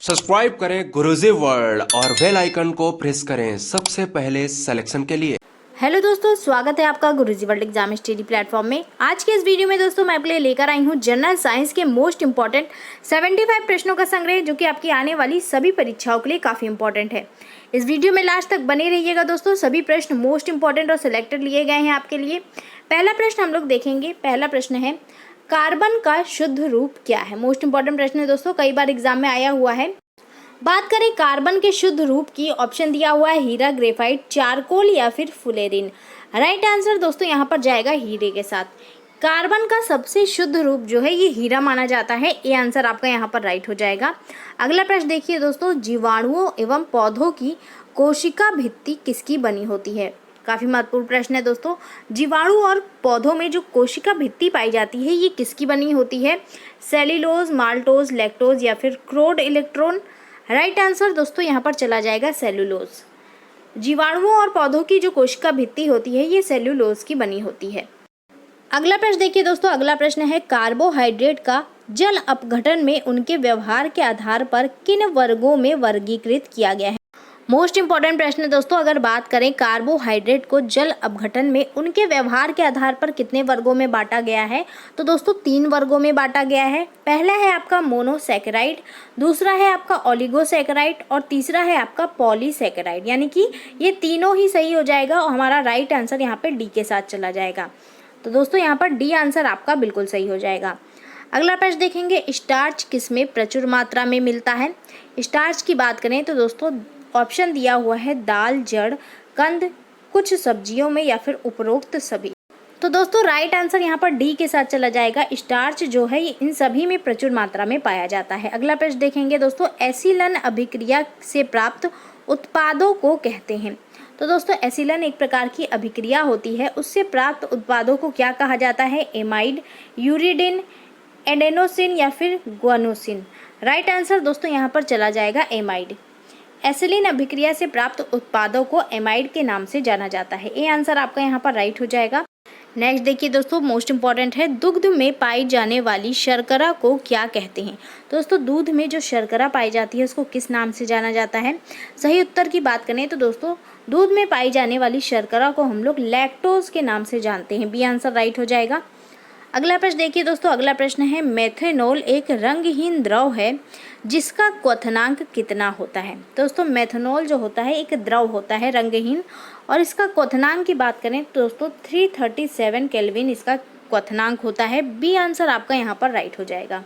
Subscribe करें गुरुजी world और bell icon को प्रेस करें सबसे पहले सिलेक्शन के लिए। हेलो दोस्तों, स्वागत है आपका गुरुजी वर्ल्ड एग्जाम स्टडी प्लेटफॉर्म में। आज के इस वीडियो में दोस्तों मैं आपके लिए लेकर आई हूं जनरल साइंस के मोस्ट इंपॉर्टेंट 75 प्रश्नों का संग्रह, जो कि आपकी आने वाली सभी परीक्षाओं के लिए काफ़ी इंपॉर्टेंट है। इस वीडियो में लास्ट तक बने रहिएगा दोस्तों। सभी प्रश्न मोस्ट इंपॉर्टेंट और सिलेक्टेड लिए गए हैं आपके लिए। पहला प्रश्न हम लोग देखेंगे। पहला प्रश्न है, कार्बन का शुद्ध रूप क्या है। मोस्ट इंपॉर्टेंट प्रश्न है दोस्तों, कई बार एग्जाम में आया हुआ है। बात करें कार्बन के शुद्ध रूप की, ऑप्शन दिया हुआ है हीरा, ग्रेफाइट, चारकोल या फिर फुलेरिन। राइट आंसर दोस्तों यहाँ पर जाएगा हीरे के साथ। कार्बन का सबसे शुद्ध रूप जो है ये हीरा माना जाता है। ये आंसर आपका यहाँ पर राइट हो जाएगा। अगला प्रश्न देखिए दोस्तों, जीवाणुओं एवं पौधों की कोशिका भित्ति किसकी बनी होती है। काफ़ी महत्वपूर्ण प्रश्न है दोस्तों। जीवाणु और पौधों में जो कोशिका भित्ति पाई जाती है ये किसकी बनी होती है। सेल्यूलोज, माल्टोज, लैक्टोज या फिर क्रोड इलेक्ट्रॉन। राइट आंसर दोस्तों यहाँ पर चला जाएगा सेल्यूलोज। जीवाणुओं और पौधों की जो कोशिका भित्ति होती है ये सेल्यूलोज की बनी होती है। अगला प्रश्न देखिए दोस्तों। अगला प्रश्न है, कार्बोहाइड्रेट का जल अपघटन में उनके व्यवहार के आधार पर किन वर्गों में वर्गीकृत किया गया है। मोस्ट इंपॉर्टेंट प्रश्न है दोस्तों। अगर बात करें कार्बोहाइड्रेट को जल अपघटन में उनके व्यवहार के आधार पर कितने वर्गों में बांटा गया है, तो दोस्तों 3 वर्गों में बांटा गया है। पहला है आपका मोनोसैकेराइड, दूसरा है आपका ओलिगोसैकेराइड और तीसरा है आपका पॉलीसैकेराइड। यानी कि ये तीनों ही सही हो जाएगा और हमारा राइट आंसर यहाँ पे डी के साथ चला जाएगा। तो दोस्तों यहाँ पर डी आंसर आपका बिल्कुल सही हो जाएगा। अगला प्रश्न देखेंगे, स्टार्च किसमें प्रचुर मात्रा में मिलता है। स्टार्च की बात करें तो दोस्तों ऑप्शन दिया हुआ है दाल, जड़, कंद, कुछ सब्जियों में या फिर उपरोक्त सभी। तो दोस्तों राइट आंसर यहाँ पर डी के साथ चला जाएगा। स्टार्च जो है ये इन सभी में प्रचुर मात्रा में पाया जाता है। अगला प्रश्न देखेंगे दोस्तों, एसिलन अभिक्रिया से प्राप्त उत्पादों को कहते हैं। तो दोस्तों एसिलन एक प्रकार की अभिक्रिया होती है, उससे प्राप्त उत्पादों को क्या कहा जाता है। एमाइड, यूरिडिन, एडेनोसिन या फिर ग्वानोसिन। राइट आंसर दोस्तों यहाँ पर चला जाएगा एमाइड। एसिलिन अभिक्रिया से प्राप्त उत्पादों को एमाइड के नाम से जाना जाता है। ये आंसर आपका यहाँ पर राइट हो जाएगा। नेक्स्ट देखिए दोस्तों, मोस्ट इंपॉर्टेंट है, दुग्ध में पाई जाने वाली शर्करा को क्या कहते हैं। दोस्तों दूध में जो शर्करा पाई जाती है उसको किस नाम से जाना जाता है। सही उत्तर की बात करें तो दोस्तों दूध में पाई जाने वाली शर्करा को हम लोग लैक्टोज के नाम से जानते हैं। बी आंसर राइट हो जाएगा। अगला प्रश्न देखिए दोस्तों। अगला प्रश्न है, मेथनॉल एक रंगहीन द्रव है जिसका क्वथनांक कितना होता है। दोस्तों मेथनॉल जो होता है एक द्रव होता है रंगहीन, और इसका क्वथनांक की बात करें तो दोस्तों 337 केल्विन इसका क्वथनांक होता है। बी आंसर आपका यहाँ पर राइट हो जाएगा।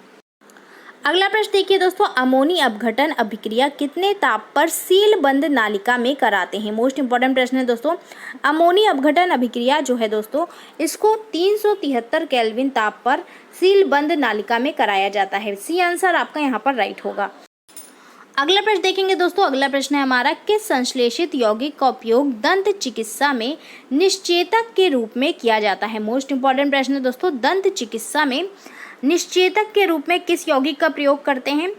अगला प्रश्न देखिए दोस्तों, अमोनी अपघटन अभिक्रिया कितने ताप पर सीलबंद नालिका में कराते हैं। मोस्ट इंपॉर्टेंट प्रश्न है दोस्तों। अमोनी अपघटन अभिक्रिया जो है दोस्तों इसको 373 केल्विन ताप पर सीलबंद नालिका में कराया जाता है। सी आंसर आपका यहाँ पर राइट होगा। अगला प्रश्न देखेंगे दोस्तों। अगला प्रश्न है हमारा, किस संश्लेषित यौगिक का उपयोग दंत चिकित्सा में निश्चेतक के रूप में किया जाता है। मोस्ट इंपॉर्टेंट प्रश्न है दोस्तों। दंत चिकित्सा में निश्चेतक के रूप में किस यौगिक का प्रयोग करते हैं।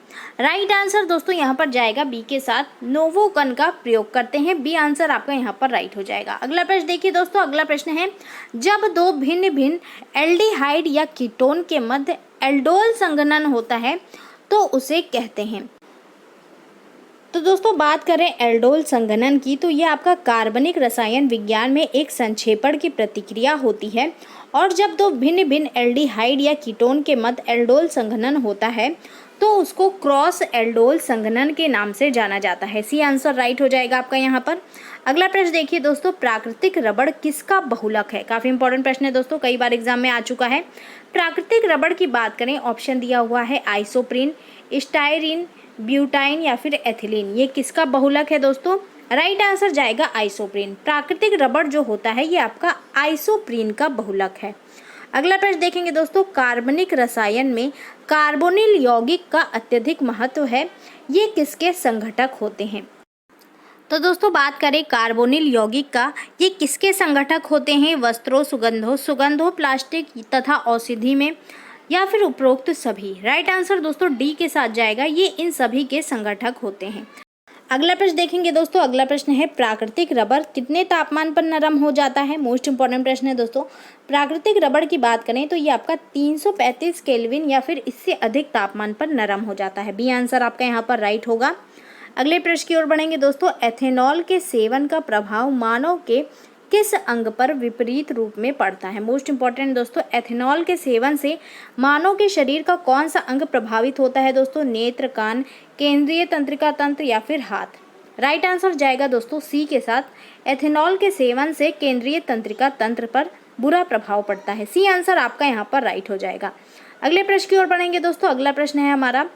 राइट आंसर दोस्तों यहाँ पर जाएगा बी के साथ, नोवोकन का प्रयोग करते हैं। बी आंसर आपका यहाँ पर राइट हो जाएगा। अगला प्रश्न देखिए दोस्तों। अगला प्रश्न है, जब दो भिन्न भिन्न एल्डिहाइड या कीटोन के मध्य एल्डोल संघनन होता है तो उसे कहते हैं। तो दोस्तों बात करें एल्डोल संघनन की, तो यह आपका कार्बनिक रसायन विज्ञान में एक संक्षेपण की प्रतिक्रिया होती है, और जब दो भिन्न भिन्न एल्डिहाइड या कीटोन के मध्य एल्डोल संघनन होता है तो उसको क्रॉस एल्डोल संघनन के नाम से जाना जाता है। सी आंसर राइट हो जाएगा आपका यहाँ पर। अगला प्रश्न देखिए दोस्तों, प्राकृतिक रबड़ किसका बहुलक है। काफ़ी इंपॉर्टेंट प्रश्न है दोस्तों, कई बार एग्जाम में आ चुका है। प्राकृतिक रबड़ की बात करें, ऑप्शन दिया हुआ है आइसोप्रीन, स्टायरीन, ब्यूटाइन या फिर एथिलीन। ये किसका बहुलक है दोस्तों। राइट आंसर जाएगा आइसोप्रीन। प्राकृतिक रबड़ जो होता है ये आपका आइसोप्रीन का बहुलक है। अगला प्रश्न देखेंगे दोस्तों, कार्बनिक रसायन में कार्बोनिल यौगिक का अत्यधिक महत्व है, ये किसके संघटक होते हैं। तो दोस्तों बात करें कार्बोनिल यौगिक का, ये किसके संघटक होते हैं। वस्त्रों, सुगंधों, प्लास्टिक तथा औषधि में या फिर उपरोक्त सभी। राइट आंसर दोस्तों डी के साथ जाएगा, ये इन सभी के संघटक होते हैं। अगला प्रश्न देखेंगे दोस्तों। अगला प्रश्न है प्राकृतिक रबर कितने तापमान पर नरम हो जाता है। मोस्ट इंपॉर्टेंट प्रश्न है दोस्तों। प्राकृतिक रबर की बात करें तो ये आपका 335 केल्विन या फिर इससे अधिक तापमान पर नरम हो जाता है। बी आंसर आपका यहाँ पर राइट होगा। अगले प्रश्न की ओर बढ़ेंगे दोस्तों। एथेनॉल के सेवन का प्रभाव मानव के किस अंग पर विपरीत रूप में पड़ता है। मोस्ट इंपॉर्टेंट दोस्तों, एथेनॉल के सेवन से मानव के शरीर का कौन सा अंग प्रभावित होता है दोस्तों। नेत्र, कान, केंद्रीय तंत्रिका तंत्र या फिर हाथ। राइट आंसर जाएगा दोस्तों सी के साथ। एथेनॉल के सेवन से केंद्रीय तंत्रिका तंत्र पर बुरा प्रभाव पड़ता है। सी आंसर आपका यहाँ पर राइट हो जाएगा। अगले प्रश्न की ओर बढ़ेंगे दोस्तों। अगला प्रश्न है हमारा,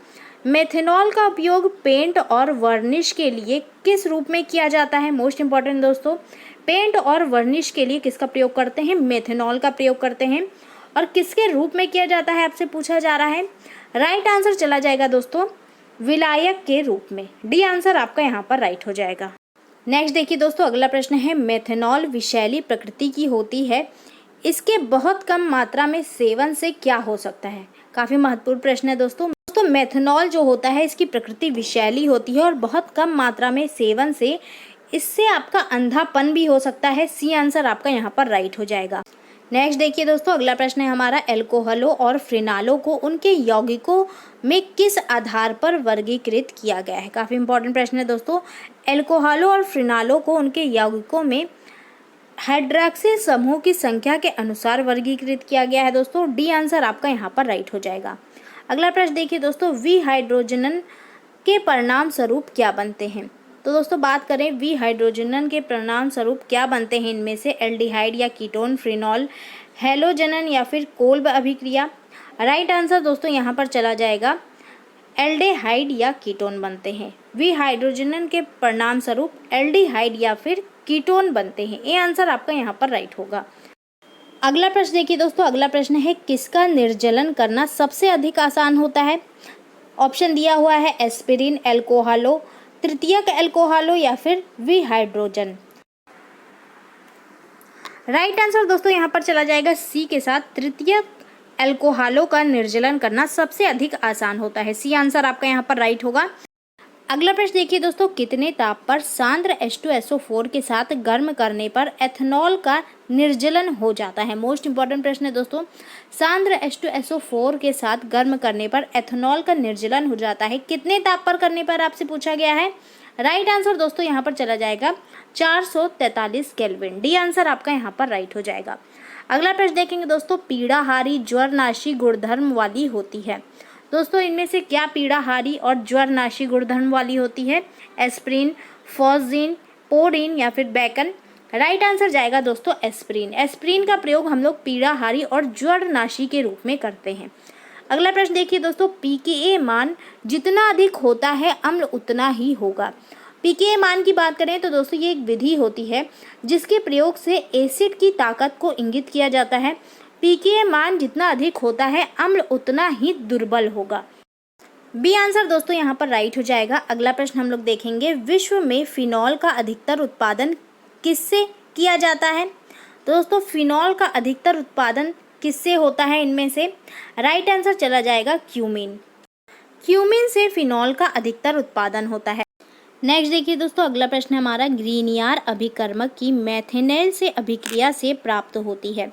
मेथेनॉल का उपयोग पेंट और वर्निश के लिए किस रूप में किया जाता है। मोस्ट इंपॉर्टेंट दोस्तों, पेंट और वर्निश के लिए किसका प्रयोग करते हैं। मेथेनॉल का प्रयोग करते हैं। और किसके रूप में किया जाता है आपसे पूछा जा रहा है। राइट आंसर चला जाएगा दोस्तों विलायक के रूप में। डी आंसर आपका यहाँ पर राइट हो जाएगा। नेक्स्ट देखिए दोस्तों। अगला प्रश्न है, मेथेनॉल विषैली प्रकृति की होती है, इसके बहुत कम मात्रा में सेवन से क्या हो सकता है। काफ़ी महत्वपूर्ण प्रश्न है दोस्तों। मेथेनॉल जो होता है इसकी प्रकृति विषैली होती है और बहुत कम मात्रा में सेवन से इससे आपका अंधापन भी हो सकता है। सी आंसर आपका यहाँ पर राइट हो जाएगा। नेक्स्ट देखिए दोस्तों। अगला प्रश्न है हमारा, एल्कोहलों और फिनालों को उनके यौगिकों में किस आधार पर वर्गीकृत किया गया है। काफ़ी इंपॉर्टेंट प्रश्न है दोस्तों। एल्कोहलों और फिनालों को उनके यौगिकों में हाइड्रॉक्सिल समूह की संख्या के अनुसार वर्गीकृत किया गया है दोस्तों। डी आंसर आपका यहाँ पर राइट हो जाएगा। अगला प्रश्न देखिए दोस्तों, विहाइड्रोजनन के परिणाम स्वरूप क्या बनते हैं। तो दोस्तों बात करें विहाइड्रोजनन के परिणाम स्वरूप क्या बनते हैं, इनमें से एल्डिहाइड या कीटोन, फ्रीनॉल, हेलोजनन या फिर कोल्ब अभिक्रिया। राइट आंसर दोस्तों यहाँ पर चला जाएगा एल्डिहाइड या कीटोन बनते हैं। विहाइड्रोजनन के परिणाम स्वरूप एल्डिहाइड या फिर कीटोन बनते हैं। ये आंसर आपका यहाँ पर राइट होगा। अगला प्रश्न देखिए दोस्तों। अगला प्रश्न है, किसका निर्जलन करना सबसे अधिक आसान होता है। ऑप्शन दिया हुआ है एस्पिरिन, एल्कोहलों, तृतीयक एल्कोहलों या फिर विहाइड्रोजन। राइट आंसर दोस्तों यहाँ पर चला जाएगा सी के साथ। तृतीयक एल्कोहलों का निर्जलन करना सबसे अधिक आसान होता है। सी आंसर आपका यहाँ पर राइट होगा। अगला प्रश्न देखिए दोस्तों, कितने ताप पर सांद्र H2SO4 के साथ गर्म करने पर एथेनॉल का निर्जलन हो जाता है। मोस्ट इंपॉर्टेंट प्रश्न है दोस्तों। सांद्र H2SO4 के साथ गर्म करने पर एथेनॉल का निर्जलन हो जाता है, कितने ताप पर करने पर आपसे पूछा गया है। राइट आंसर दोस्तों यहाँ पर चला जाएगा 443 केल्विन। डी आंसर आपका यहाँ पर राइट हो जाएगा। अगला प्रश्न देखेंगे दोस्तों, पीड़ाहारी ज्वरनाशी गुणधर्म वाली होती है। दोस्तों इनमें से क्या पीड़ाहारी और ज्वरनाशी गुणधर्म वाली होती है। एस्प्रिन, फॉस्जीन, पोरिन या फिर बैकन। राइट आंसर जाएगा दोस्तों एस्प्रिन। एस्प्रिन का प्रयोग हम लोग पीड़ाहारी और ज्वरनाशी के रूप में करते हैं। अगला प्रश्न देखिए दोस्तों, pKa मान जितना अधिक होता है अम्ल उतना ही होगा। pKa मान की बात करें तो दोस्तों ये एक विधि होती है जिसके प्रयोग से एसिड की ताकत को इंगित किया जाता है। pKa मान जितना अधिक होता है अम्ल उतना ही दुर्बल होगा। बी आंसर दोस्तों यहाँ पर राइट हो जाएगा। अगला प्रश्न हम लोग देखेंगे, विश्व में फिनॉल का अधिकतर उत्पादन किससे किया जाता है। तो दोस्तों फिनॉल का अधिकतर उत्पादन किससे होता है, इनमें से राइट आंसर चला जाएगा क्यूमीन। क्यूमीन से फिनॉल का अधिकतर उत्पादन होता है। नेक्स्ट देखिए दोस्तों, अगला प्रश्न हमारा, ग्रीनियर अभिकर्मक की मेथेनॉल से अभिक्रिया से प्राप्त होती है।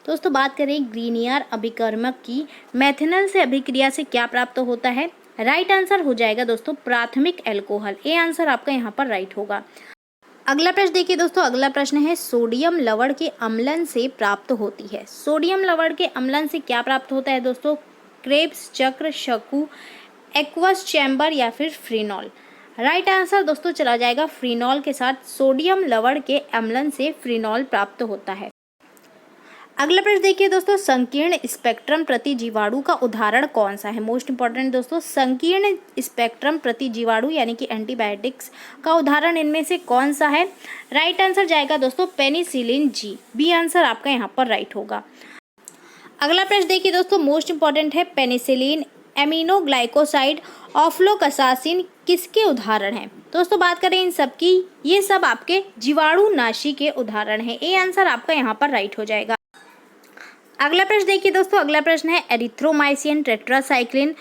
दोस्तों बात करें ग्रीनियर अभिकर्मक की मेथेनॉल से अभिक्रिया से क्या प्राप्त होता है। राइट आंसर हो जाएगा दोस्तों प्राथमिक एल्कोहल। ए आंसर आपका यहाँ पर राइट होगा। अगला प्रश्न देखिए दोस्तों, अगला प्रश्न है, सोडियम लवण के अम्लन से प्राप्त होती है। सोडियम लवण के अम्लन से क्या प्राप्त होता है दोस्तों। क्रेब्स चक्र, शकु, एक्वस चैम्बर या फिर फ्रीनॉल। राइट आंसर दोस्तों चला जाएगा फ्रीनॉल के साथ। सोडियम लवण के अम्लन से फ्रीनॉल प्राप्त होता है। अगला प्रश्न देखिए दोस्तों, संकीर्ण स्पेक्ट्रम प्रति जीवाणु का उदाहरण कौन सा है। मोस्ट इंपॉर्टेंट दोस्तों, संकीर्ण स्पेक्ट्रम प्रति जीवाणु यानी कि एंटीबायोटिक्स का उदाहरण इनमें से कौन सा है। राइट आंसर जाएगा दोस्तों पेनिसिलिन जी। बी आंसर आपका यहाँ पर राइट होगा। अगला प्रश्न देखिए दोस्तों, मोस्ट इंपॉर्टेंट है, पेनिसिलिन, एमिनोग्लाइकोसाइड, ऑफ्लोक्सासिन किसके उदाहरण हैं। दोस्तों बात करें इन सब की, ये सब आपके जीवाणुनाशी के उदाहरण हैं। ए आंसर आपका यहाँ पर राइट हो जाएगा। अगला प्रश्न देखिए दोस्तों, अगला प्रश्न है, एरिथ्रोमाइसिन, टेट्रासाइक्लिन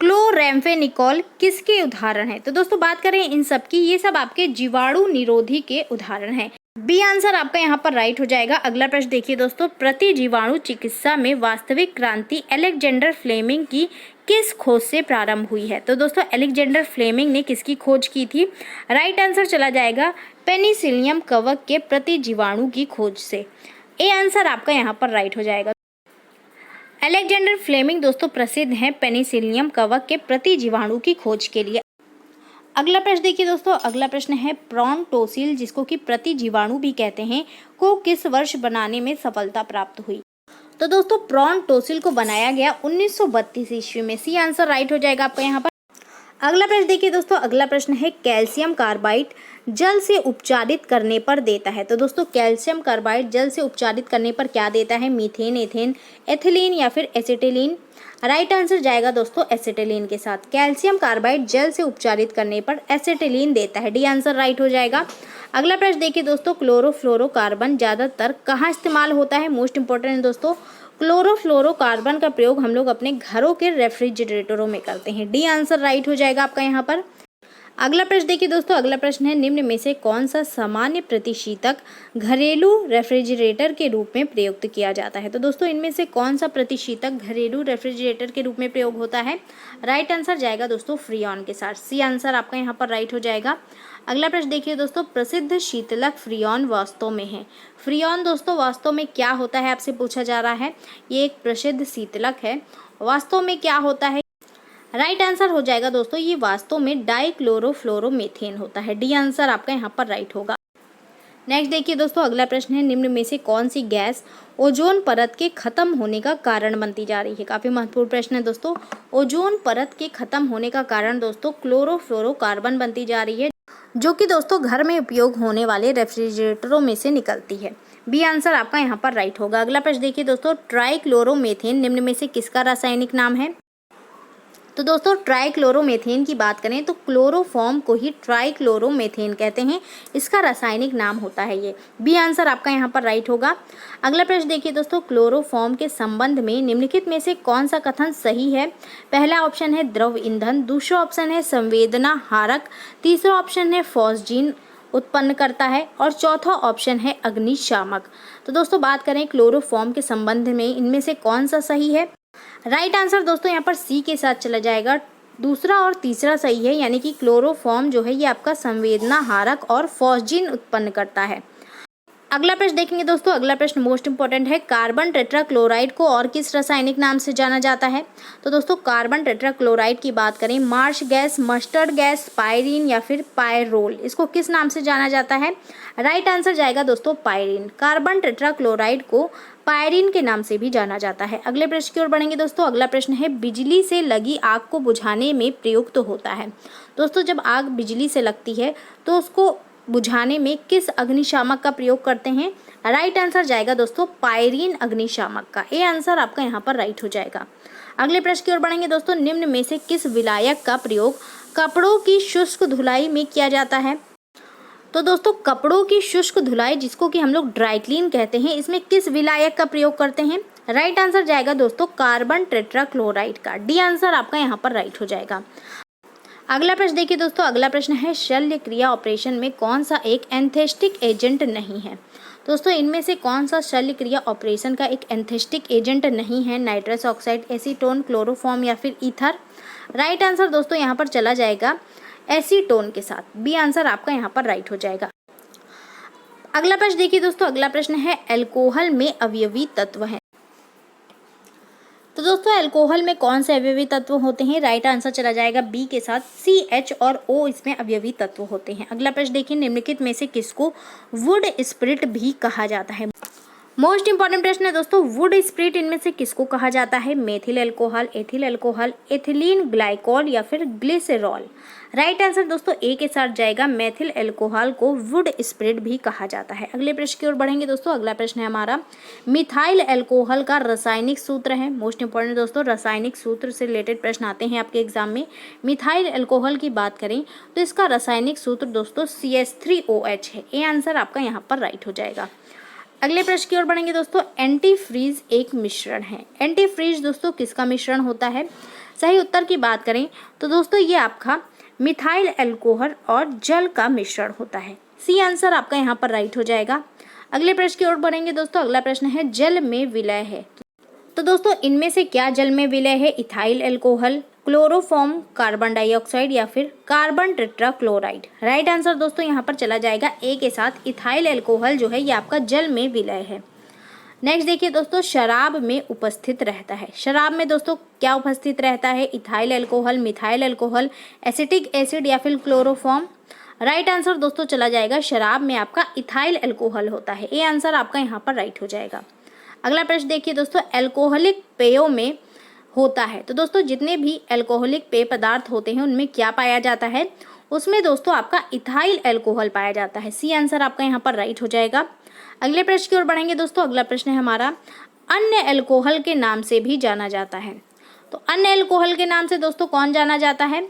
क्लोरैम्फेनिकोल किसके उदाहरण है? तो दोस्तों बात करें इन सब की, ये सब आपके जीवाणु निरोधी के उदाहरण हैं। बी आंसर आपका यहाँ पर राइट हो जाएगा। अगला प्रश्न देखिए दोस्तों, प्रतिजीवाणु चिकित्सा में वास्तविक क्रांति अलेक्जेंडर फ्लेमिंग की किस खोज से प्रारंभ हुई है? तो दोस्तों अलेक्जेंडर फ्लेमिंग ने किसकी खोज की थी? राइट आंसर चला जाएगा पेनिसिलियम कवक के प्रतिजीवाणु की खोज से। ए आंसर आपका यहाँ पर राइट हो जाएगा। अलेक्जेंडर फ्लेमिंग दोस्तों प्रसिद्ध हैं पेनिसिलियम कवक के प्रतिजीवाणु की खोज के लिए। अगला प्रश्न देखिए दोस्तों, अगला प्रश्न है प्रॉन्टोसिल, जिसको कि प्रतिजीवाणु भी कहते हैं, को किस वर्ष बनाने में सफलता प्राप्त हुई? तो दोस्तों प्रॉन्टोसिल को बनाया गया 1932 ईस्वी में। सी आंसर राइट हो जाएगा आपका यहाँ पर। अगला प्रश्न देखिए दोस्तों, अगला प्रश्न है कैल्शियम कार्बाइड जल से उपचारित करने पर देता है। तो दोस्तों कैल्शियम कार्बाइड जल से उपचारित करने पर क्या देता है? मीथेन, एथेन, एथिलीन या फिर एसिटिलीन। राइट आंसर जाएगा दोस्तों एसिटिलीन के साथ। कैल्शियम कार्बाइड जल से उपचारित करने पर एसिटिलीन देता है। डी आंसर राइट हो जाएगा। अगला प्रश्न देखिए दोस्तों, क्लोरोफ्लोरोकार्बन ज़्यादातर कहाँ इस्तेमाल होता है? मोस्ट इंपॉर्टेंट है दोस्तों। क्लोरोफ्लोरोकार्बन का प्रयोग हम लोग अपने घरों के रेफ्रिजरेटरों में करते हैं। डी आंसर राइट हो जाएगा आपका यहाँ पर। अगला प्रश्न देखिए दोस्तों, अगला प्रश्न है निम्न में से कौन सा सामान्य प्रतिशीतक घरेलू रेफ्रिजरेटर के रूप में प्रयुक्त किया जाता है? तो दोस्तों इनमें से कौन सा प्रतिशीतक घरेलू रेफ्रिजरेटर के रूप में प्रयोग होता है? राइट आंसर जाएगा दोस्तों फ्रियॉन के साथ। सी आंसर आपका यहाँ पर राइट हो जाएगा। अगला प्रश्न देखिए दोस्तों, प्रसिद्ध शीतलक फ्रियॉन वास्तव में है। फ्रियॉन दोस्तों वास्तव में क्या होता है आपसे पूछा जा रहा है। ये एक प्रसिद्ध शीतलक है, वास्तव में क्या होता है? राइट आंसर हो जाएगा दोस्तों, ये वास्तव में डाइक्लोरोफ्लोरोमीथेन होता है। डी आंसर आपका यहाँ पर राइट होगा। नेक्स्ट देखिए दोस्तों, अगला प्रश्न है निम्न में से कौन सी गैस ओजोन परत के खत्म होने का कारण बनती जा रही है? काफी महत्वपूर्ण प्रश्न है दोस्तों। ओजोन परत के खत्म होने का कारण दोस्तों क्लोरोफ्लोरोकार्बन बनती जा रही है, जो कि दोस्तों घर में उपयोग होने वाले रेफ्रिजरेटरों में से निकलती है। बी आंसर आपका यहाँ पर राइट होगा। अगला प्रश्न देखिए दोस्तों, ट्राइक्लोरोमीथेन निम्न में से किसका रासायनिक नाम है? तो दोस्तों ट्राइक्लोरोमीथेन की बात करें तो क्लोरोफॉर्म को ही ट्राइक्लोरोमीथेन कहते हैं, इसका रासायनिक नाम होता है ये। बी आंसर आपका यहाँ पर राइट होगा। अगला प्रश्न देखिए दोस्तों, क्लोरोफॉर्म के संबंध में निम्नलिखित में से कौन सा कथन सही है? पहला ऑप्शन है द्रव ईंधन, दूसरा ऑप्शन है संवेदना हारक, तीसरा ऑप्शन है फॉस्जीन उत्पन्न करता है और चौथा ऑप्शन है अग्निशामक। तो दोस्तों बात करें क्लोरोफॉर्म के संबंध में इनमें से कौन सा सही है? राइट आंसर दोस्तों यहाँ पर सी के साथ चला जाएगा। दूसरा और तीसरा सही है, यानी कि क्लोरोफॉर्म जो है ये आपका संवेदना हारक और फॉस्जीन उत्पन्न करता है। अगला प्रश्न देखेंगे दोस्तों, अगला प्रश्न मोस्ट इंपॉर्टेंट है, कार्बन टेट्राक्लोराइड को और किस रासायनिक नाम से जाना जाता है? तो दोस्तों कार्बन टेट्राक्लोराइड की बात करें, Marsh gas, mustard gas, pyrene या फिर पायरोल, इसको किस नाम से जाना जाता है? राइट आंसर जाएगा दोस्तों पायरीन। कार्बन टेट्राक्लोराइड को पायरीन के नाम से भी जाना जाता है। अगले प्रश्न की ओर बढ़ेंगे दोस्तों, अगला प्रश्न है, बिजली से लगी आग को बुझाने में प्रयुक्त होता है। दोस्तों जब आग बिजली से लगती है तो उसको बुझाने में किस अग्निशामक का प्रयोग करते हैं? राइट आंसर जाएगा दोस्तों पायरीन अग्निशामक का। ए आंसर आपका यहाँ पर राइट हो जाएगा। अगले प्रश्न की ओर बढ़ेंगे दोस्तों, निम्न में से किस विलायक का प्रयोग कपड़ों की शुष्क धुलाई में किया जाता है? तो दोस्तों कपड़ों की शुष्क धुलाई, जिसको कि हम लोग ड्राई क्लीन कहते हैं, इसमें किस विलायक का प्रयोग करते हैं? राइट आंसर जाएगा दोस्तों कार्बन टेट्राक्लोराइड का। डी आंसर आपका यहाँ पर राइट हो जाएगा। अगला प्रश्न देखिए दोस्तों, अगला प्रश्न है, शल्य क्रिया ऑपरेशन में कौन सा एक एंथेस्टिक एजेंट नहीं है? दोस्तों इनमें से कौन सा शल्य क्रिया ऑपरेशन का एक एंथेस्टिक एजेंट नहीं है? नाइट्रस ऑक्साइड, एसीटोन, क्लोरोफॉर्म या फिर ईथर। राइट आंसर दोस्तों यहाँ पर चला जाएगा एसीटोन के साथ। बी आंसर आपका यहाँ पर राइट हो जाएगा। अगला प्रश्न देखिए दोस्तों, अगला प्रश्न है, अल्कोहल में अवयवी तत्व है। तो दोस्तों अल्कोहल में कौन से अवयवी तत्व होते हैं? राइट आंसर चला जाएगा बी के साथ, CH और O इसमें अवयवी तत्व होते हैं। अगला प्रश्न देखिए, निम्नलिखित में से किसको वुड स्प्रिट भी कहा जाता है? मोस्ट इंपॉर्टेंट प्रश्न है दोस्तों, वुड स्प्रिट इनमें से किसको कहा जाता है? Methyl alcohol, ethyl alcohol, ethylene glycol या फिर ग्लिसरॉल। राइट आंसर दोस्तों ए के साथ जाएगा, मेथिल अल्कोहल को वुड स्प्रिट भी कहा जाता है। अगले प्रश्न की ओर बढ़ेंगे दोस्तों, अगला प्रश्न है हमारा, मिथाइल अल्कोहल का रासायनिक सूत्र है। मोस्ट इंपॉर्टेंट दोस्तों, रासायनिक सूत्र से रिलेटेड प्रश्न आते हैं आपके एग्जाम में। मिथाइल अल्कोहल की बात करें तो इसका रासायनिक सूत्र दोस्तों CH3OH है। ए आंसर आपका यहाँ पर राइट हो जाएगा। अगले प्रश्न की ओर बढ़ेंगे दोस्तों, एंटीफ्रीज एक मिश्रण है। एंटीफ्रीज दोस्तों किसका मिश्रण होता है? सही उत्तर की बात करें तो दोस्तों ये आपका मिथाइल अल्कोहल और जल का मिश्रण होता है। सी आंसर आपका यहाँ पर राइट हो जाएगा। अगले प्रश्न की ओर बढ़ेंगे दोस्तों। अगला प्रश्न है जल में विलय है, तो दोस्तों इनमें से क्या जल में विलय है? Ethyl alcohol, chloroform, carbon dioxide या फिर कार्बन टेट्राक्लोराइड। राइट आंसर दोस्तों यहाँ पर चला जाएगा ए के साथ। इथाइल अल्कोहल जो है ये आपका जल में विलय है। नेक्स्ट देखिए दोस्तों, शराब में उपस्थित रहता है। शराब में दोस्तों क्या उपस्थित रहता है? Ethyl alcohol, methyl alcohol, acetic acid या फिर क्लोरोफॉर्म। राइट आंसर दोस्तों चला जाएगा शराब में आपका इथाइल अल्कोहल होता है। ए आंसर आपका यहाँ पर राइट हो जाएगा। अगला प्रश्न देखिए दोस्तों, अल्कोहलिक पेयों में होता है, तो दोस्तों जितने भी अल्कोहलिक पेय पदार्थ होते हैं उनमें क्या पाया जाता है? उसमें दोस्तों आपका इथाइल अल्कोहल पाया जाता है। सी आंसर आपका यहाँ पर राइट हो जाएगा। अगले प्रश्न की ओर बढ़ेंगे दोस्तों। अगला प्रश्न है हमारा, अन्य अल्कोहल के नाम से भी जाना जाता है। तो अन्य अल्कोहल के नाम से दोस्तों कौन जाना जाता है?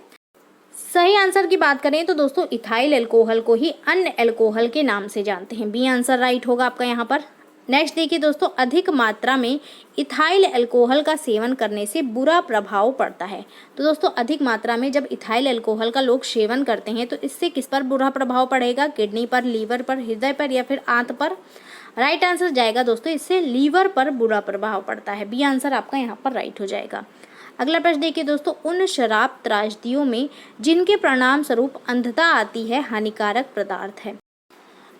सही आंसर की बात करें तो दोस्तों इथाइल अल्कोहल को ही अन्य अल्कोहल के नाम से जानते हैं। बी आंसर राइट होगा आपका यहाँ पर। नेक्स्ट देखिए दोस्तों, अधिक मात्रा में इथाइल अल्कोहल का सेवन करने से बुरा प्रभाव पड़ता है। तो दोस्तों अधिक मात्रा में जब इथाइल अल्कोहल का लोग सेवन करते हैं तो इससे किस पर बुरा प्रभाव पड़ेगा? किडनी पर, लीवर पर, हृदय पर या फिर आंत पर। राइट आंसर जाएगा दोस्तों इससे लीवर पर बुरा प्रभाव पड़ता है। बी आंसर आपका यहाँ पर राइट हो जाएगा। अगला प्रश्न देखिए दोस्तों, उन शराब त्रासदियों में जिनके परिणाम स्वरूप अंधता आती है हानिकारक पदार्थ है।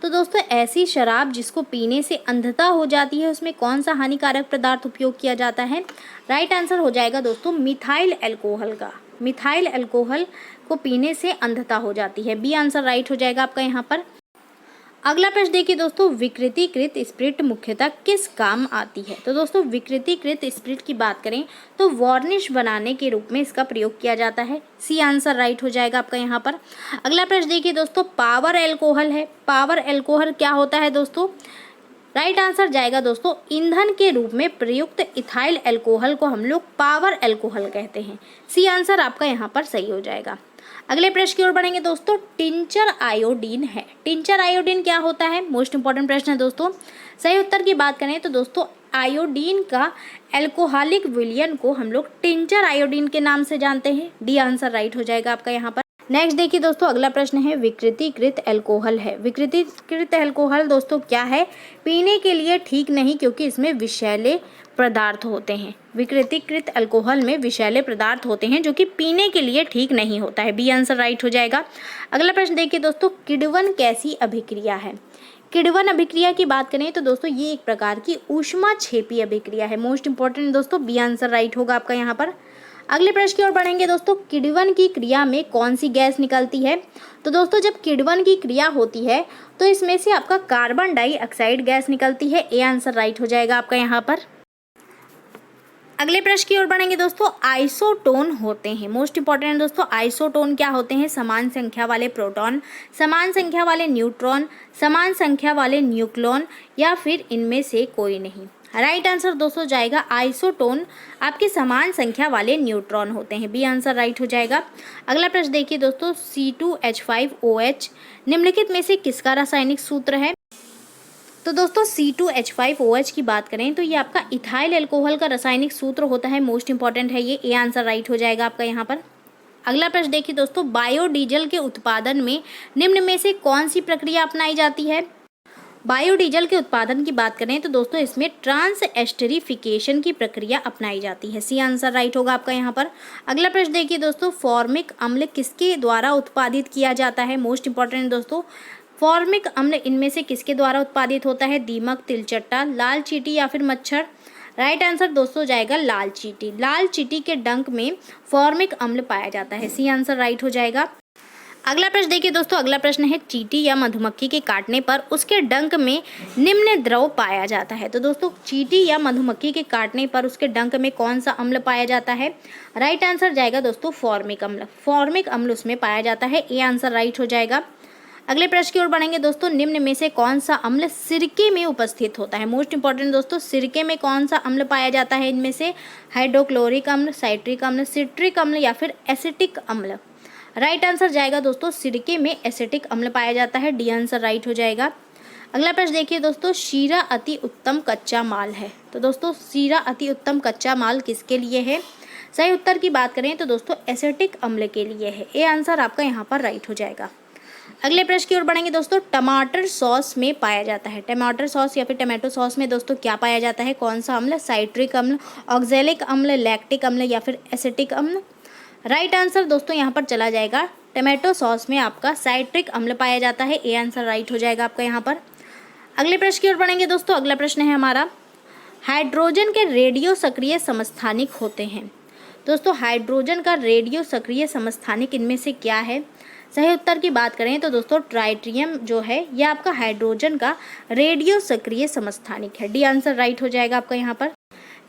तो दोस्तों ऐसी शराब जिसको पीने से अंधता हो जाती है उसमें कौन सा हानिकारक पदार्थ उपयोग किया जाता है? राइट आंसर हो जाएगा दोस्तों मिथाइल अल्कोहल का। मिथाइल अल्कोहल को पीने से अंधता हो जाती है। बी आंसर राइट हो जाएगा आपका यहाँ पर। अगला प्रश्न देखिए दोस्तों, विकृतीकृत स्पिरिट मुख्यतः किस काम आती है? तो दोस्तों विकृतीकृत स्पिरिट की बात करें तो वार्निश बनाने के रूप में इसका प्रयोग किया जाता है। सी आंसर राइट हो जाएगा आपका यहाँ पर। अगला प्रश्न देखिए दोस्तों, पावर अल्कोहल है। पावर अल्कोहल क्या होता है दोस्तों? राइट आंसर जाएगा दोस्तों ईंधन के रूप में प्रयुक्त इथाइल अल्कोहल को हम लोग पावर अल्कोहल कहते हैं। सी आंसर आपका यहाँ पर सही हो जाएगा। अगले प्रश्न की ओर बढ़ेंगे दोस्तों, टिंचर आयोडीन है। टिंचर आयोडीन क्या होता है? मोस्ट इंपॉर्टेंट प्रश्न है दोस्तों। सही उत्तर की बात करें तो दोस्तों आयोडीन का अल्कोहलिक विलयन को हम लोग टिंचर आयोडीन के नाम से जानते हैं। डी आंसर राइट हो जाएगा आपका यहाँ पर। नेक्स्ट देखिए दोस्तों, अगला प्रश्न है विकृतीकृत अल्कोहल है। विकृतीकृत अल्कोहल दोस्तों क्या है? पीने के लिए ठीक नहीं क्योंकि इसमें विषैले पदार्थ होते हैं। विकृतीकृत अल्कोहल में विषैले पदार्थ होते हैं जो कि पीने के लिए ठीक नहीं होता है। बी आंसर राइट हो जाएगा। अगला प्रश्न देखिए दोस्तों, किण्वन कैसी अभिक्रिया है? किण्वन अभिक्रिया की बात करें तो दोस्तों ये एक प्रकार की ऊष्माक्षेपी अभिक्रिया है। मोस्ट इंपॉर्टेंट दोस्तों बी आंसर राइट होगा आपका यहाँ पर। अगले प्रश्न की ओर बढ़ेंगे दोस्तों, किण्वन की क्रिया में कौन सी गैस निकलती है? तो दोस्तों जब किण्वन की क्रिया होती है तो इसमें से आपका कार्बन डाइऑक्साइड गैस निकलती है। ए आंसर राइट हो जाएगा आपका यहाँ पर। अगले प्रश्न की ओर बढ़ेंगे दोस्तों, आइसोटोन होते हैं। मोस्ट इंपॉर्टेंट है दोस्तों, आइसोटोन क्या होते हैं? समान संख्या वाले प्रोटॉन, समान संख्या वाले न्यूट्रॉन, समान संख्या वाले न्यूक्लियॉन या फिर इनमें से कोई नहीं। राइट आंसर दोस्तों जाएगा आइसोटोन आपके समान संख्या वाले न्यूट्रॉन होते हैं। बी आंसर राइट हो जाएगा। अगला प्रश्न देखिए दोस्तों, C2H5OH निम्नलिखित में से किसका रासायनिक सूत्र है? तो दोस्तों C2H5OH की बात करें तो ये आपका इथाइल अल्कोहल का रासायनिक सूत्र होता है। मोस्ट इंपॉर्टेंट है ये। ए आंसर राइट हो जाएगा आपका यहाँ पर। अगला प्रश्न देखिए दोस्तों, बायोडीजल के उत्पादन में निम्न में से कौन सी प्रक्रिया अपनाई जाती है? बायोडीजल के उत्पादन की बात करें तो दोस्तों इसमें ट्रांस एस्टरिफिकेशन की प्रक्रिया अपनाई जाती है। सी आंसर राइट होगा आपका यहाँ पर। अगला प्रश्न देखिए दोस्तों, फॉर्मिक अम्ल किसके द्वारा उत्पादित किया जाता है? मोस्ट इंपॉर्टेंट दोस्तों, फॉर्मिक अम्ल इनमें से किसके द्वारा उत्पादित होता है? दीमक, तिलचट्टा, लाल चींटी या फिर मच्छर। राइट आंसर दोस्तों जाएगा लाल चींटी। लाल चींटी के डंक में फॉर्मिक अम्ल पाया जाता है। सी आंसर राइट हो जाएगा। अगला प्रश्न देखिए दोस्तों, अगला प्रश्न है चींटी या मधुमक्खी के काटने पर उसके डंक में निम्न द्रव पाया जाता है। तो दोस्तों चींटी या मधुमक्खी के काटने पर उसके डंक में कौन सा अम्ल पाया जाता है? राइट आंसर जाएगा दोस्तों फॉर्मिक अम्ल। फॉर्मिक अम्ल उसमें पाया जाता है। ए आंसर राइट हो जाएगा। अगले प्रश्न की ओर बढ़ेंगे दोस्तों, निम्न में से कौन सा अम्ल सिरके में उपस्थित होता है? मोस्ट इंपॉर्टेंट दोस्तों, सिरके में कौन सा अम्ल पाया जाता है? इनमें से हाइड्रोक्लोरिक अम्ल, साइट्रिक अम्ल, सिट्रिक अम्ल या फिर एसिटिक अम्ल। राइट आंसर जाएगा दोस्तों सिरके में एसिटिक अम्ल पाया जाता है। डी आंसर राइट हो जाएगा। अगला प्रश्न देखिए दोस्तों, शीरा अति उत्तम कच्चा माल है। तो दोस्तों शीरा अति उत्तम कच्चा माल किसके लिए है? सही उत्तर की बात करें तो दोस्तों एसिटिक अम्ल के लिए है। ए आंसर आपका यहाँ पर राइट हो जाएगा। अगले प्रश्न की ओर बढ़ेंगे दोस्तों। टमाटर सॉस में पाया जाता है, टमाटर सॉस या फिर टमाटो सॉस में दोस्तों क्या पाया जाता है? कौन सा अम्ल? साइट्रिक अम्ल, ऑक्जेलिक अम्ल, लैक्टिक अम्ल या फिर एसिटिक अम्ल? राइट आंसर दोस्तों यहाँ पर चला जाएगा टमाटो सॉस में आपका साइट्रिक अम्ल पाया जाता है। ए आंसर राइट हो जाएगा आपका यहाँ पर। अगले प्रश्न की ओर बढ़ेंगे दोस्तों। अगला प्रश्न है हमारा, हाइड्रोजन के रेडियो सक्रिय समस्थानिक होते हैं। दोस्तों हाइड्रोजन का रेडियो सक्रिय समस्थानिक इनमें से क्या है? सही उत्तर की बात करें तो दोस्तों ट्राइटियम जो है यह आपका हाइड्रोजन का रेडियो सक्रिय समस्थानिक है। डी आंसर राइट हो जाएगा आपका यहाँ पर।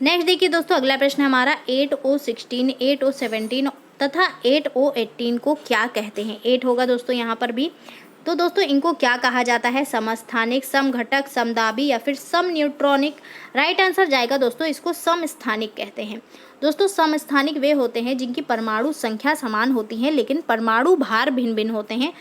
नेक्स्ट देखिए दोस्तों, अगला प्रश्न है हमारा 8O16, 8O17 तथा 8O18 को क्या कहते हैं? 8 होगा दोस्तों यहाँ पर भी। तो दोस्तों इनको क्या कहा जाता है? समस्थानिक, समघटक, समदाबी या फिर सम न्यूट्रॉनिक? राइट आंसर जाएगा दोस्तों इसको समस्थानिक कहते हैं। दोस्तों समस्थानिक वे होते हैं जिनकी परमाणु संख्या समान होती है लेकिन परमाणु भार भिन्न भिन्न होते हैं।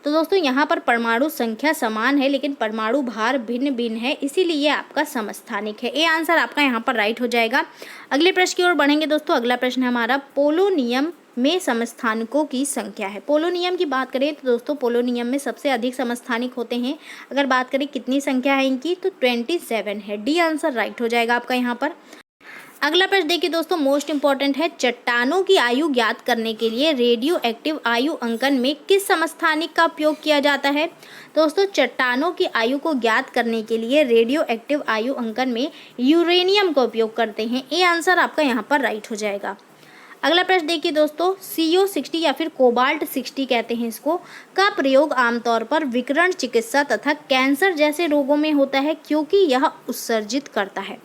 तो दोस्तों यहाँ पर परमाणु संख्या समान है लेकिन परमाणु भार भिन्न भिन्न है, इसीलिए आपका समस्थानिक है। ए आंसर आपका यहाँ पर राइट हो जाएगा। अगले प्रश्न की ओर बढ़ेंगे दोस्तों। अगला प्रश्न है हमारा, पोलोनियम में समस्थानिकों की संख्या है। पोलोनियम की बात करें तो दोस्तों पोलोनियम में सबसे अधिक समस्थानिक होते हैं। अगर बात करें कितनी संख्या है इनकी तो 27 है। डी आंसर राइट हो जाएगा आपका यहाँ पर। अगला प्रश्न देखिए दोस्तों, मोस्ट इंपॉर्टेंट है, चट्टानों की आयु ज्ञात करने के लिए रेडियो एक्टिव आयु अंकन में किस समस्थानिक का उपयोग किया जाता है? दोस्तों चट्टानों की आयु को ज्ञात करने के लिए रेडियो एक्टिव आयु अंकन में यूरेनियम का उपयोग करते हैं। ए आंसर आपका यहाँ पर राइट हो जाएगा। अगला प्रश्न देखिए दोस्तों, CO60 या फिर कोबाल्ट 60 कहते हैं इसको, का प्रयोग आमतौर पर विकिरण चिकित्सा तथा कैंसर जैसे रोगों में होता है क्योंकि यह उत्सर्जित करता है।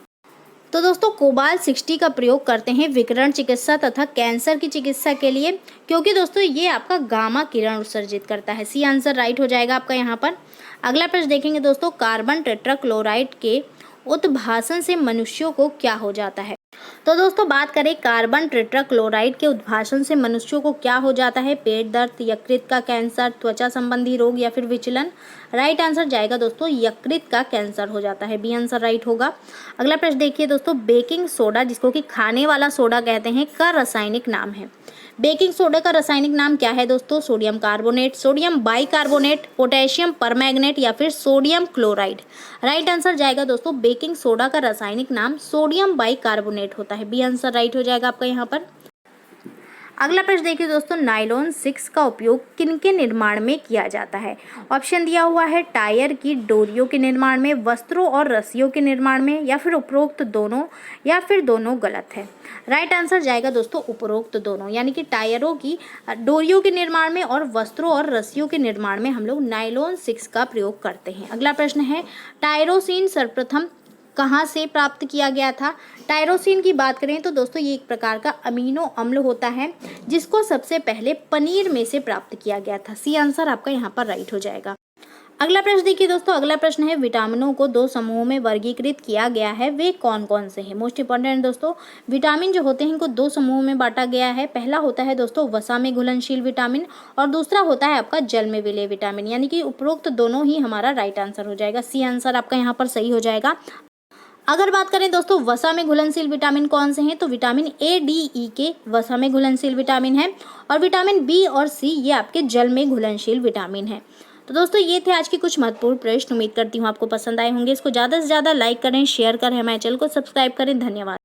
तो दोस्तों कोबाल्ट 60 का प्रयोग करते हैं विकिरण चिकित्सा तथा कैंसर की चिकित्सा के लिए क्योंकि दोस्तों ये आपका गामा किरण उत्सर्जित करता है। सी आंसर राइट हो जाएगा आपका यहाँ पर। अगला प्रश्न देखेंगे दोस्तों, कार्बन टेट्राक्लोराइड के उद्भासन से मनुष्यों को क्या हो जाता है? तो दोस्तों बात करें कार्बन टेट्राक्लोराइड के उद्भासन से मनुष्यों को क्या हो जाता है? पेट दर्द, यकृत का कैंसर, त्वचा संबंधी रोग या फिर विचलन? राइट आंसर जाएगा दोस्तों यकृत का कैंसर हो जाता है। बी आंसर राइट होगा। अगला प्रश्न देखिए दोस्तों, बेकिंग सोडा जिसको कि खाने वाला सोडा कहते हैं का रासायनिक नाम है। बेकिंग सोडा का रासायनिक नाम क्या है दोस्तों? Sodium carbonate, sodium bicarbonate, potassium permanganate या फिर सोडियम क्लोराइड? राइट आंसर जाएगा दोस्तों बेकिंग सोडा का रासायनिक नाम सोडियम बाइकार्बोनेट होता है। बी आंसर राइट हो जाएगा आपका यहाँ पर। अगला प्रश्न देखिए दोस्तों, नायलॉन 6 का उपयोग किनके निर्माण में किया जाता है? ऑप्शन दिया हुआ है टायर की डोरियों के निर्माण में, वस्त्रों और रस्सियों के निर्माण में या फिर उपरोक्त दोनों या फिर दोनों गलत है। राइट आंसर जाएगा दोस्तों उपरोक्त दोनों, यानी कि टायरों की डोरियों के निर्माण में और वस्त्रों और रस्सियों के निर्माण में हम लोग नायलॉन 6 का प्रयोग करते हैं। अगला प्रश्न है, टायरोसिन सर्वप्रथम कहाँ से प्राप्त किया गया था? टायरोसिन की बात करें तो दोस्तों ये एक प्रकार का अमीनो अम्ल होता है जिसको सबसे पहले पनीर में से प्राप्त किया गया था। सी आंसर आपका यहाँ पर राइट हो जाएगा। अगला प्रश्न देखिए दोस्तों, अगला प्रश्न है, विटामिनों को 2 समूहों में वर्गीकृत किया गया है, वे कौन कौन से हैं? मोस्ट इंपॉर्टेंट दोस्तों, विटामिन जो होते हैं इनको 2 समूहों में बांटा गया है। पहला होता है दोस्तों वसा में घुलनशील विटामिन और दूसरा होता है आपका जल में विलेय विटामिन, यानी कि उपरोक्त दोनों ही हमारा राइट आंसर हो जाएगा। सी आंसर आपका यहाँ पर सही हो जाएगा। अगर बात करें दोस्तों वसा में घुलनशील विटामिन कौन से हैं, तो विटामिन ए, डी, ई के वसा में घुलनशील विटामिन है और विटामिन बी और सी ये आपके जल में घुलनशील विटामिन है। तो दोस्तों ये थे आज के कुछ महत्वपूर्ण प्रश्न। उम्मीद करती हूँ आपको पसंद आए होंगे। इसको ज़्यादा से ज़्यादा लाइक करें, शेयर करें, हमारे चैनल को सब्सक्राइब करें। धन्यवाद।